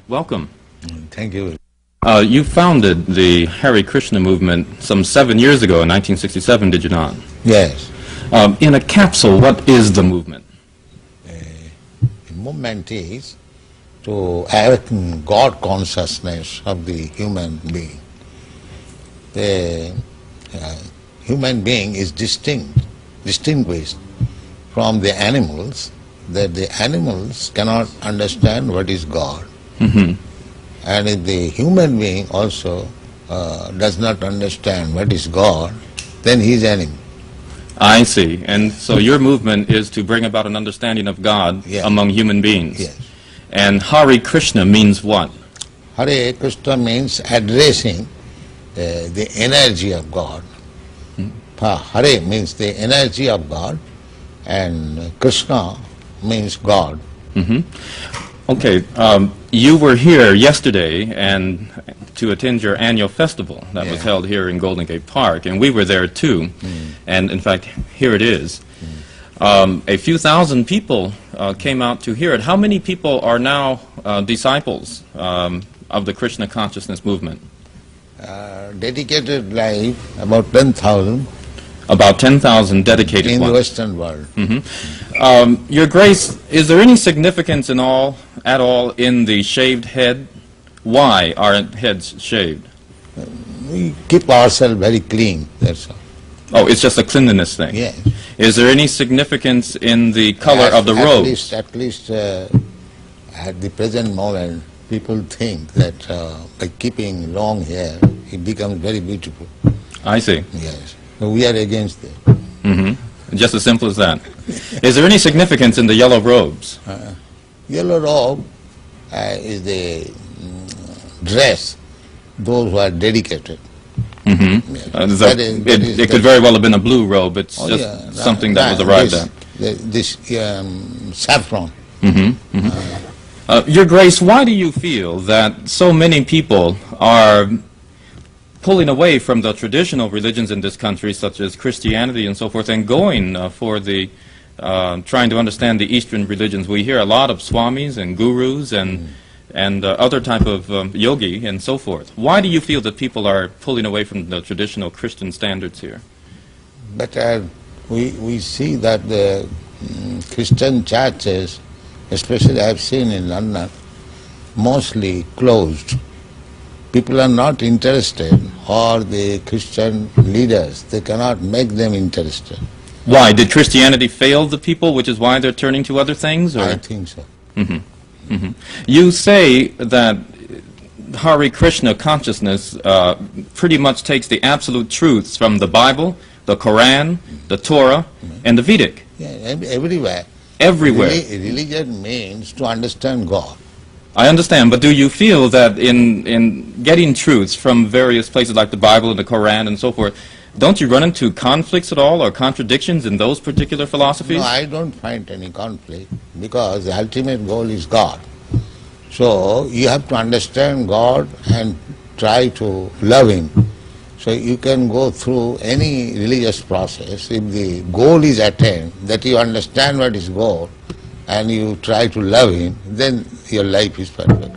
Welcome. Thank you. You founded the Hare Krishna movement some 7 years ago in 1967, did you not? Yes. In a capsule, what is the movement? The movement is to awaken God consciousness of the human being. The human being is distinguished from the animals, that the animals cannot understand what is God. Mm-hmm. And if the human being also does not understand what is God, then he is animal. I see. And so your movement is to bring about an understanding of God among human beings. Yes. And Hare Krishna means what? Hare Krishna means addressing the energy of God. Hare means the energy of God, and Krishna means God. Mm-hmm. Okay, you were here yesterday and to attend your annual festival that was held here in Golden Gate Park, and we were there too. And in fact, here it is. A few thousand people came out to hear it. How many people are now disciples of the Krishna consciousness movement? Dedicated life, about 10,000. About 10,000 dedicated in ones. the Western world. Mm-hmm. Your Grace, is there any significance at all in the shaved head? Why are heads shaved? We keep ourselves very clean, that's all. Oh, it's just a cleanliness thing? Yes. Is there any significance in the color of the robes? At least at the present moment, people think that by keeping long hair, it becomes very beautiful. I see. Yes. So we are against it. Mm-hmm. Just as simple as that. Is there any significance in the yellow robes? Yellow robe is the dress, those who are dedicated. Mm-hmm. Yes. It could very well have been a blue robe. It's just something that was arrived at. This saffron. Mm-hmm. Mm-hmm. Your Grace, why do you feel that so many people are pulling away from the traditional religions in this country, such as Christianity and so forth, and going for the trying to understand the Eastern religions? We hear a lot of swamis and gurus and other type of yogi and so forth. Why do you feel that people are pulling away from the traditional Christian standards here? But we see that the Christian churches, especially I have seen in London, mostly closed. People are not interested, or the Christian leaders, they cannot make them interested. Why? Did Christianity fail the people, which is why they're turning to other things? Or? I think so. Mm-hmm. Mm-hmm. You say that Hare Krishna consciousness pretty much takes the absolute truths from the Bible, the Quran, the Torah, and the Vedic. Yeah, everywhere. Everywhere. Religion means to understand God. I understand, but do you feel that in getting truths from various places like the Bible and the Quran and so forth, don't you run into conflicts at all or contradictions in those particular philosophies? No, I don't find any conflict, because the ultimate goal is God. So you have to understand God and try to love Him. So you can go through any religious process. If the goal is attained, that you understand what is God, and you try to love Him, then your life is perfect.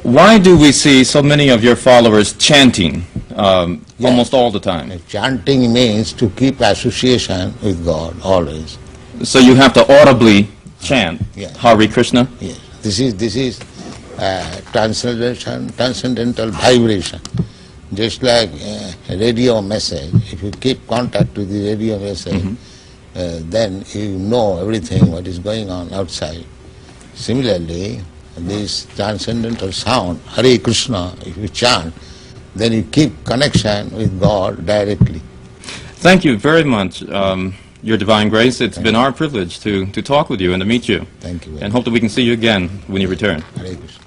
Why do we see so many of your followers chanting almost all the time? Chanting means to keep association with God always. So you have to audibly chant Hare Krishna? Yes. This is transcendental vibration. Just like a radio message, if you keep contact with the radio message, then you know everything what is going on outside. Similarly, this transcendental sound, Hare Krishna, if you chant, then you keep connection with God directly. Thank you very much, Your Divine Grace. It's been our privilege to talk with you and to meet you. Thank you. And hope that we can see you again when you return. Hare Krishna.